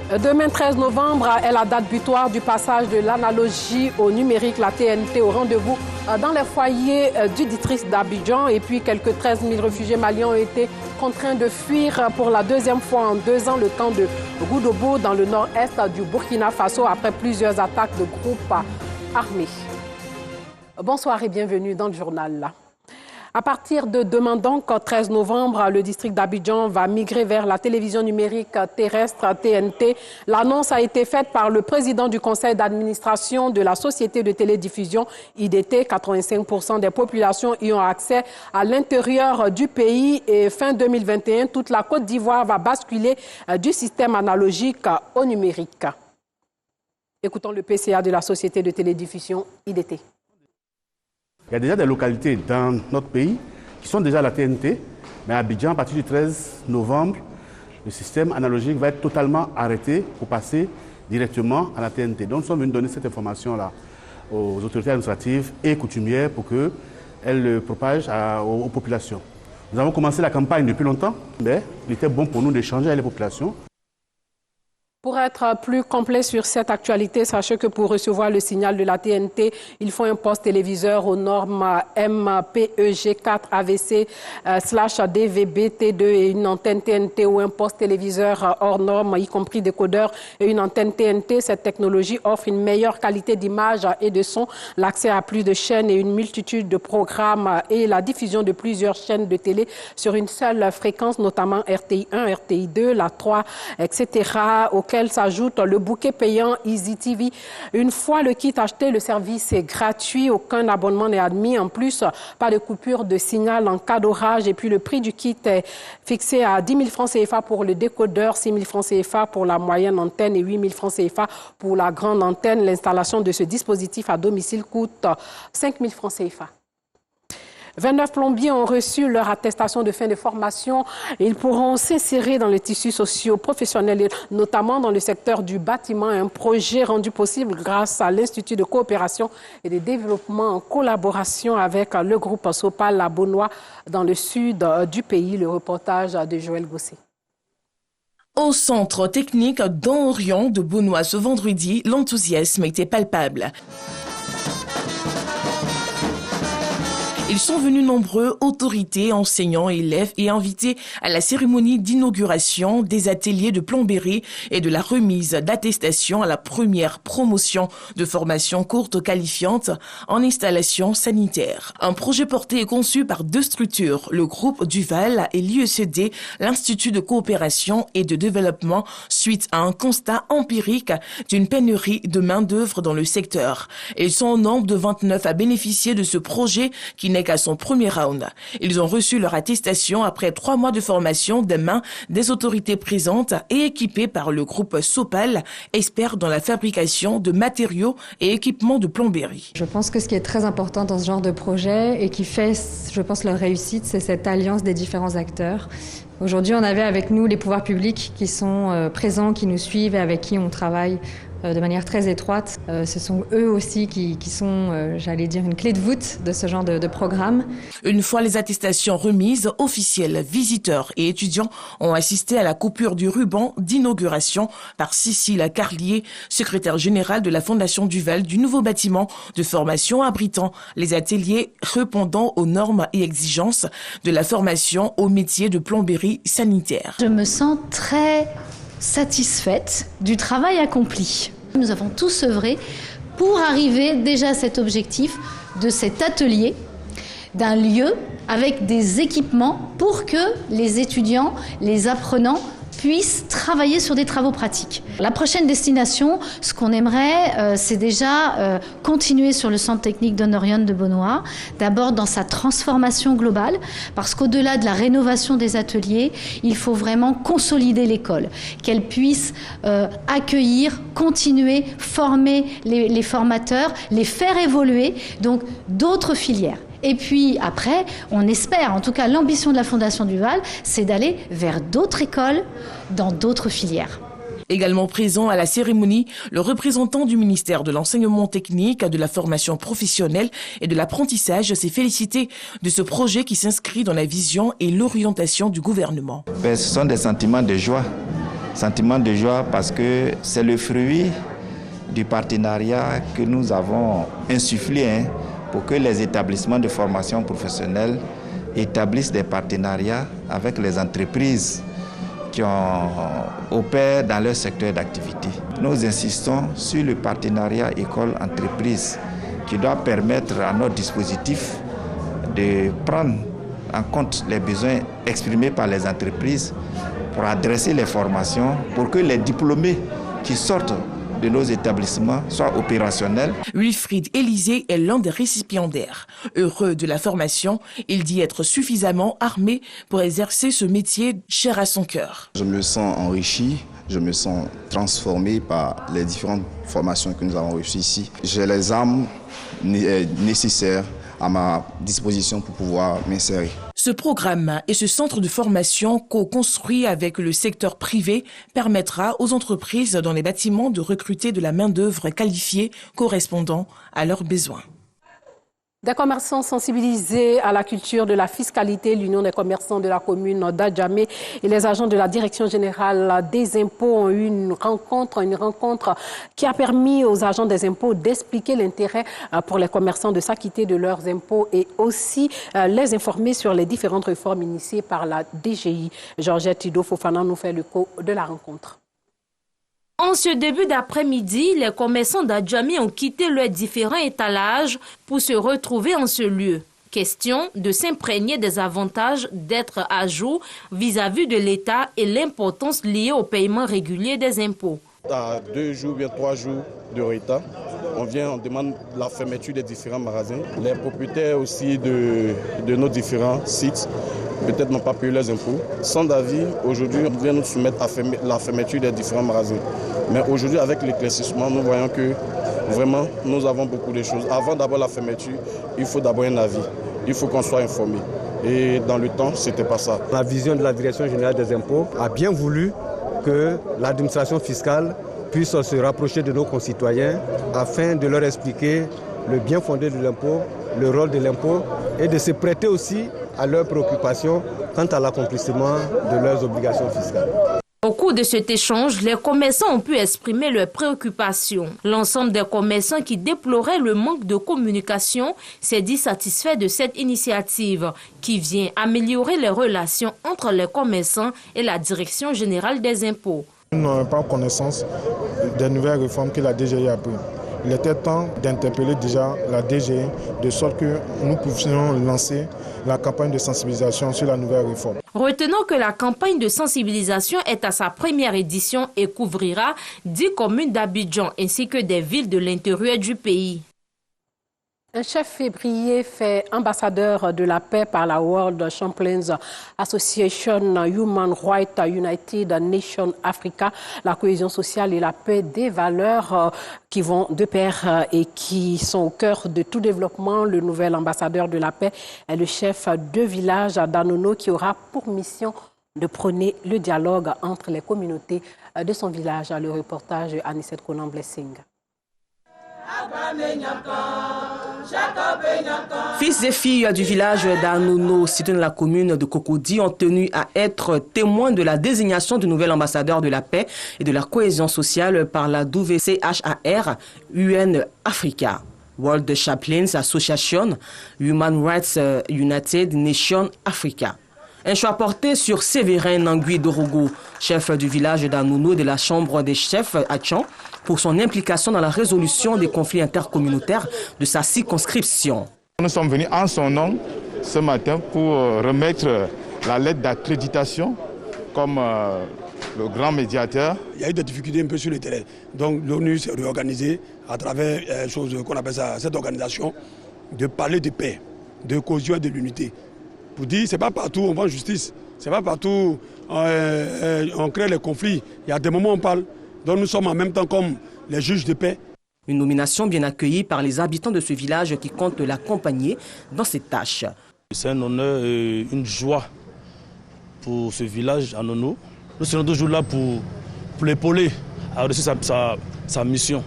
Demain 13 novembre est la date butoir du passage de l'analogie au numérique, la TNT, au rendez-vous dans les foyers du district d'Abidjan. Et puis quelques 13 000 réfugiés maliens ont été contraints de fuir pour la deuxième fois en 2 ans le camp de Goudobo dans le nord-est du Burkina Faso après plusieurs attaques de groupes armés. Bonsoir et bienvenue dans le journal. À partir de demain, donc, 13 novembre, le district d'Abidjan va migrer vers la télévision numérique terrestre TNT. L'annonce a été faite par le président du conseil d'administration de la société de télédiffusion IDT. 85% des populations y ont accès à l'intérieur du pays. Et fin 2021, toute la Côte d'Ivoire va basculer du système analogique au numérique. Écoutons le PCA de la société de télédiffusion IDT. Il y a déjà des localités dans notre pays qui sont déjà à la TNT, mais à Abidjan, à partir du 13 novembre, le système analogique va être totalement arrêté pour passer directement à la TNT. Donc nous sommes venus donner cette information-là aux autorités administratives et coutumières pour qu'elles le propagent aux populations. Nous avons commencé la campagne depuis longtemps, mais il était bon pour nous d'échanger avec les populations. Pour être plus complet sur cette actualité, sachez que pour recevoir le signal de la TNT, il faut un poste téléviseur aux normes MPEG4 AVC/DVB-T2 et une antenne TNT ou un poste téléviseur hors norme, y compris décodeur et une antenne TNT. Cette technologie offre une meilleure qualité d'image et de son, l'accès à plus de chaînes et une multitude de programmes et la diffusion de plusieurs chaînes de télé sur une seule fréquence, notamment RTI 1, RTI 2, la 3, etc., auquel s'ajoute le bouquet payant Easy TV. Une fois le kit acheté, le service est gratuit, aucun abonnement n'est admis. En plus, pas de coupure de signal en cas d'orage. Et puis le prix du kit est fixé à 10 000 francs CFA pour le décodeur, 6 000 francs CFA pour la moyenne antenne et 8 000 francs CFA pour la grande antenne. L'installation de ce dispositif à domicile coûte 5 000 francs CFA. 29 plombiers ont reçu leur attestation de fin de formation. Ils pourront s'insérer dans les tissus sociaux professionnels, notamment dans le secteur du bâtiment. Un projet rendu possible grâce à l'Institut de coopération et de développement en collaboration avec le groupe Sopal à Bonois dans le sud du pays. Le reportage de Joël Gossé. Au centre technique d'Orient de Bonois ce vendredi, l'enthousiasme était palpable. Ils sont venus nombreux, autorités, enseignants, élèves et invités à la cérémonie d'inauguration des ateliers de plomberie et de la remise d'attestation à la première promotion de formation courte qualifiante en installation sanitaire. Un projet porté et conçu par 2 structures, le groupe Duval et l'IECD, l'Institut de coopération et de développement, suite à un constat empirique d'une pénurie de main-d'œuvre dans le secteur. Ils sont au nombre de 29 à bénéficier de ce projet qui n'est qu'à son premier round. Ils ont reçu leur attestation après 3 mois de formation des mains des autorités présentes et équipés par le groupe Sopal, expert dans la fabrication de matériaux et équipements de plomberie. Je pense que ce qui est très important dans ce genre de projet et qui fait, je pense, leur réussite, c'est cette alliance des différents acteurs. Aujourd'hui, on avait avec nous les pouvoirs publics qui sont présents, qui nous suivent et avec qui on travaille de manière très étroite. Ce sont eux aussi qui sont, j'allais dire, une clé de voûte de ce genre de programme. Une fois les attestations remises, officiels, visiteurs et étudiants ont assisté à la coupure du ruban d'inauguration par Cécile Carlier, secrétaire générale de la Fondation Duval, du nouveau bâtiment de formation abritant les ateliers répondant aux normes et exigences de la formation au métier de plomberie sanitaire. Je me sens très satisfaite du travail accompli. Nous avons tous œuvré pour arriver déjà à cet objectif de cet atelier, d'un lieu avec des équipements pour que les étudiants, les apprenants puissent travailler sur des travaux pratiques. La prochaine destination, ce qu'on aimerait, c'est déjà continuer sur le centre technique d'Orient de Bonois, d'abord dans sa transformation globale, parce qu'au-delà de la rénovation des ateliers, il faut vraiment consolider l'école, qu'elle puisse accueillir, continuer, former les formateurs, les faire évoluer, donc d'autres filières. Et puis après, on espère, en tout cas l'ambition de la Fondation Duval, c'est d'aller vers d'autres écoles, dans d'autres filières. Également présent à la cérémonie, le représentant du ministère de l'Enseignement technique, de la formation professionnelle et de l'apprentissage s'est félicité de ce projet qui s'inscrit dans la vision et l'orientation du gouvernement. Ce sont des sentiments de joie. Sentiment de joie parce que c'est le fruit du partenariat que nous avons insufflé pour que les établissements de formation professionnelle établissent des partenariats avec les entreprises qui opèrent dans leur secteur d'activité. Nous insistons sur le partenariat école-entreprise qui doit permettre à notre dispositif de prendre en compte les besoins exprimés par les entreprises pour adresser les formations, pour que les diplômés qui sortent de nos établissements soient opérationnels. Wilfried Élysée est l'un des récipiendaires. Heureux de la formation, il dit être suffisamment armé pour exercer ce métier cher à son cœur. Je me sens enrichi, je me sens transformé par les différentes formations que nous avons reçues ici. J'ai les armes nécessaires à ma disposition pour pouvoir m'insérer. Ce programme et ce centre de formation co-construit avec le secteur privé permettra aux entreprises dans les bâtiments de recruter de la main-d'œuvre qualifiée correspondant à leurs besoins. Des commerçants sensibilisés à la culture de la fiscalité, l'Union des commerçants de la commune d'Adjamé et les agents de la Direction générale des impôts ont eu une rencontre qui a permis aux agents des impôts d'expliquer l'intérêt pour les commerçants de s'acquitter de leurs impôts et aussi les informer sur les différentes réformes initiées par la DGI. Georgette Tido Fofana nous fait le coup de la rencontre. En ce début d'après-midi, les commerçants d'Adjamé ont quitté leurs différents étalages pour se retrouver en ce lieu. Question de s'imprégner des avantages d'être à jour vis-à-vis de l'État et l'importance liée au paiement régulier des impôts. À 2 jours, bien 3 jours de retard, on demande la fermeture des différents magasins. Les propriétaires aussi de nos différents sites peut-être n'ont pas payé leurs impôts. Sans d'avis, aujourd'hui, on vient nous soumettre à la fermeture des différents magasins. Mais aujourd'hui, avec l'éclaircissement, nous voyons que vraiment, nous avons beaucoup de choses. Avant d'abord la fermeture, il faut d'abord un avis. Il faut qu'on soit informé. Et dans le temps, ce n'était pas ça. La vision de la Direction générale des impôts a bien voulu que l'administration fiscale puisse se rapprocher de nos concitoyens afin de leur expliquer le bien fondé de l'impôt, le rôle de l'impôt et de se prêter aussi à leurs préoccupations quant à l'accomplissement de leurs obligations fiscales. Au cours de cet échange, les commerçants ont pu exprimer leurs préoccupations. L'ensemble des commerçants qui déploraient le manque de communication s'est dit satisfait de cette initiative qui vient améliorer les relations entre les commerçants et la Direction générale des impôts. Nous n'avons pas connaissance des nouvelles réformes que la DGI a prises. Il était temps d'interpeller déjà la DGI de sorte que nous puissions lancer la campagne de sensibilisation sur la nouvelle réforme. Retenons que la campagne de sensibilisation est à sa première édition et couvrira 10 communes d'Abidjan ainsi que des villes de l'intérieur du pays. Un chef février fait ambassadeur de la paix par la World Champlains Association Human Rights United Nations Africa. La cohésion sociale et la paix, des valeurs qui vont de pair et qui sont au cœur de tout développement. Le nouvel ambassadeur de la paix est le chef de village d'Anono qui aura pour mission de prôner le dialogue entre les communautés de son village. Le reportage de Anicette Conan Blessing. Fils et filles du village d'Anono, situé dans la commune de Cocody, ont tenu à être témoins de la désignation du nouvel ambassadeur de la paix et de la cohésion sociale par la WCHAR UN Africa. World Champlains Association Human Rights United Nations Africa. Un choix porté sur Séverin Nangui Dorogo, chef du village d'Anono de la Chambre des chefs à Tchan, pour son implication dans la résolution des conflits intercommunautaires de sa circonscription. Nous sommes venus en son nom ce matin pour remettre la lettre d'accréditation comme le grand médiateur. Il y a eu des difficultés un peu sur le terrain. Donc l'ONU s'est réorganisée à travers qu'on appelle ça, cette organisation, de parler de paix, de cohésion et de l'unité. Pour dire, c'est pas partout on va en justice, c'est pas partout on crée les conflits. Il y a des moments où on parle, donc nous sommes en même temps comme les juges de paix. Une nomination bien accueillie par les habitants de ce village qui comptent l'accompagner dans ses tâches. C'est un honneur et une joie pour ce village à Nono. Nous serons toujours là pour l'épauler à réussir sa mission.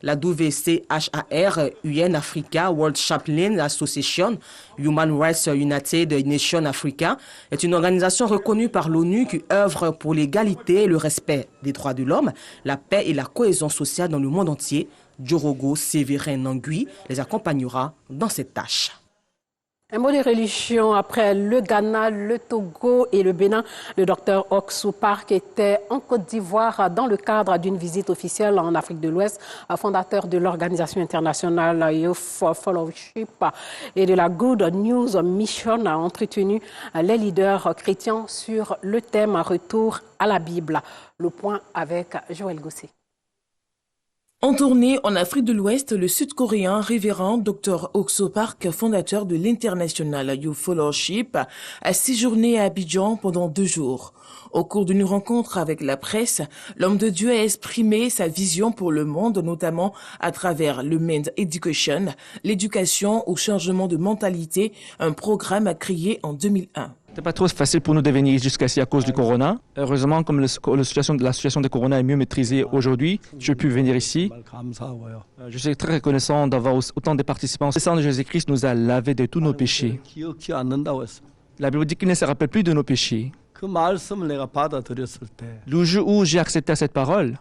La WCHAR, UN Africa, World Chaplain Association, Human Rights United Nations Africa, est une organisation reconnue par l'ONU qui œuvre pour l'égalité et le respect des droits de l'homme, la paix et la cohésion sociale dans le monde entier. Djorogo Sévérin Nangui les accompagnera dans cette tâche. Un mot de religion après le Ghana, le Togo et le Bénin. Le docteur Oxou Park était en Côte d'Ivoire dans le cadre d'une visite officielle en Afrique de l'Ouest, fondateur de l'organisation internationale Youth Fellowship et de la Good News Mission, a entretenu les leaders chrétiens sur le thème Retour à la Bible. Le point avec Joël Gossé. En tournée en Afrique de l'Ouest, le Sud-Coréen révérend Dr Oxou Park, fondateur de l'International Youth Fellowship, a séjourné à Abidjan pendant 2 jours. Au cours d'une rencontre avec la presse, l'homme de Dieu a exprimé sa vision pour le monde, notamment à travers le Mind Education, l'éducation au changement de mentalité, un programme créé en 2001. C'était pas trop facile pour nous de venir jusqu'ici à cause du corona. Heureusement, comme la situation de corona est mieux maîtrisée aujourd'hui, je peux venir ici. Je suis très reconnaissant d'avoir autant de participants. Le sang de Jésus-Christ nous a lavé de tous nos péchés. La Bible dit qu'il ne se rappelle plus de nos péchés. Le jour où j'ai accepté cette parole,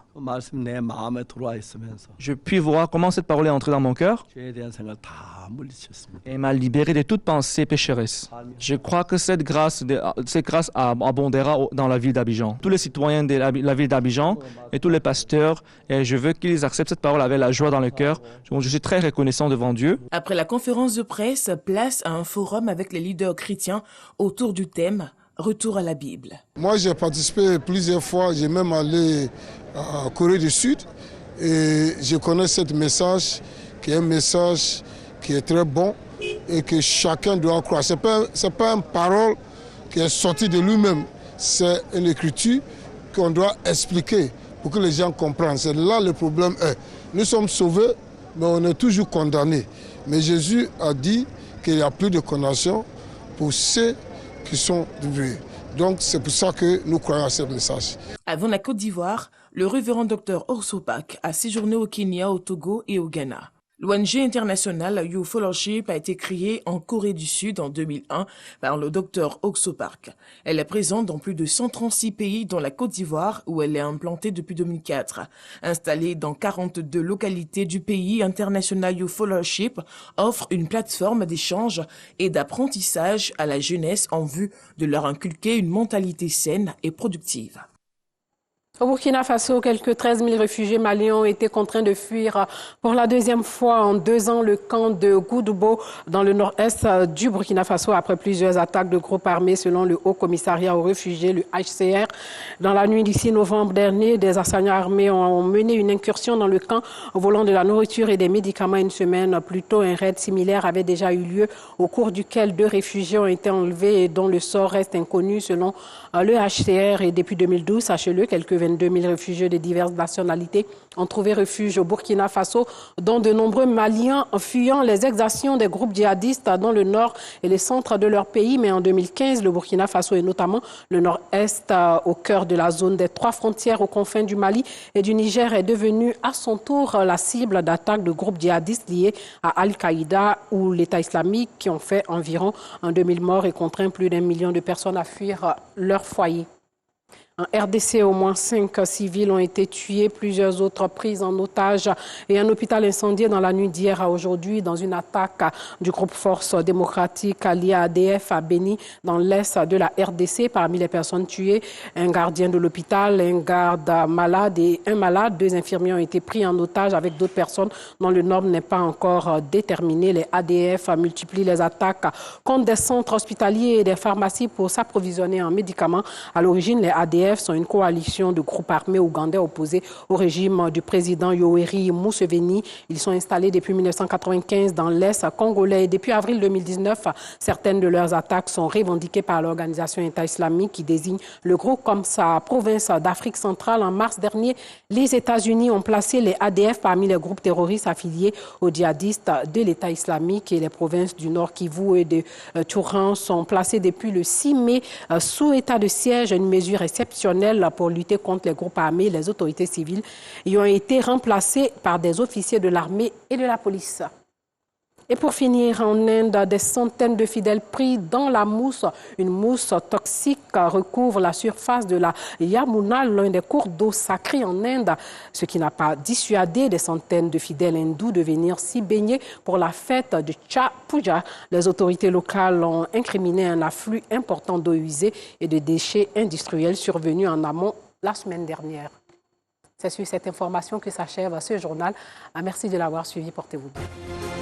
je puis voir comment cette parole est entrée dans mon cœur et m'a libéré de toute pensée pécheresse. Je crois que cette grâce abondera dans la ville d'Abidjan. Tous les citoyens de la ville d'Abidjan et tous les pasteurs, et je veux qu'ils acceptent cette parole avec la joie dans le cœur. Je suis très reconnaissant devant Dieu. Après la conférence de presse, place à un forum avec les leaders chrétiens autour du thème Retour à la Bible. Moi, j'ai participé plusieurs fois, j'ai même allé en Corée du Sud et je connais ce message qui est un message qui est très bon et que chacun doit croire. Ce n'est pas une parole qui est sortie de lui-même, c'est une écriture qu'on doit expliquer pour que les gens comprennent. C'est là le problème est. Nous sommes sauvés, mais on est toujours condamnés. Mais Jésus a dit qu'il n'y a plus de condamnation pour ceux qui sont vivants. Donc c'est pour ça que nous croyons à ce message. Avant la Côte d'Ivoire, le révérend Dr Oxou Park a séjourné au Kenya, au Togo et au Ghana. L'ONG internationale Youth Fellowship a été créée en Corée du Sud en 2001 par le Dr Oxou Park. Elle est présente dans plus de 136 pays dont la Côte d'Ivoire où elle est implantée depuis 2004. Installée dans 42 localités du pays, International Youth Fellowship offre une plateforme d'échange et d'apprentissage à la jeunesse en vue de leur inculquer une mentalité saine et productive. Au Burkina Faso, quelques 13 000 réfugiés maliens ont été contraints de fuir pour la 2e fois en 2 ans le camp de Goudoubo dans le nord-est du Burkina Faso après plusieurs attaques de groupes armés selon le Haut Commissariat aux réfugiés, le HCR. Dans la nuit du 6 novembre dernier, des assaillants armés ont mené une incursion dans le camp volant de la nourriture et des médicaments. Une semaine plus tôt, un raid similaire avait déjà eu lieu au cours duquel 2 réfugiés ont été enlevés et dont le sort reste inconnu selon le HCR. Et depuis 2012, sachez-le, quelques 22 000 réfugiés de diverses nationalités ont trouvé refuge au Burkina Faso, dont de nombreux Maliens fuyant les exactions des groupes djihadistes dans le nord et les centres de leur pays. Mais en 2015, le Burkina Faso et notamment le nord-est, au cœur de la zone des 3 frontières aux confins du Mali et du Niger, est devenu à son tour la cible d'attaques de groupes djihadistes liés à Al-Qaïda ou l'État islamique qui ont fait environ 2000 morts et contraint plus d'1 million de personnes à fuir leur foyer. En RDC, au moins 5 civils ont été tués, plusieurs autres pris en otage et un hôpital incendié dans la nuit d'hier à aujourd'hui dans une attaque du groupe Force démocratique lié à ADF à Béni dans l'est de la RDC. Parmi les personnes tuées, un gardien de l'hôpital, un garde malade et un malade. 2 infirmiers ont été pris en otage avec d'autres personnes dont le nombre n'est pas encore déterminé. Les ADF multiplient les attaques contre des centres hospitaliers et des pharmacies pour s'approvisionner en médicaments. À l'origine, les ADF sont une coalition de groupes armés ougandais opposés au régime du président Yoweri Museveni. Ils sont installés depuis 1995 dans l'Est congolais. Et depuis avril 2019, certaines de leurs attaques sont revendiquées par l'organisation État islamique qui désigne le groupe comme sa province d'Afrique centrale. En mars dernier, les États-Unis ont placé les ADF parmi les groupes terroristes affiliés aux djihadistes de l'État islamique et les provinces du Nord Kivu et de Touran sont placées depuis le 6 mai sous état de siège, une mesure exceptionnelle traditionnels pour lutter contre les groupes armés, les autorités civiles, y ont été remplacés par des officiers de l'armée et de la police. Et pour finir, en Inde, des centaines de fidèles pris dans la mousse. Une mousse toxique recouvre la surface de la Yamuna, l'un des cours d'eau sacrés en Inde, ce qui n'a pas dissuadé des centaines de fidèles hindous de venir s'y baigner pour la fête de Chhat Puja. Les autorités locales ont incriminé un afflux important d'eau usée et de déchets industriels survenus en amont la semaine dernière. C'est sur cette information que s'achève ce journal. Merci de l'avoir suivi. Portez-vous bien.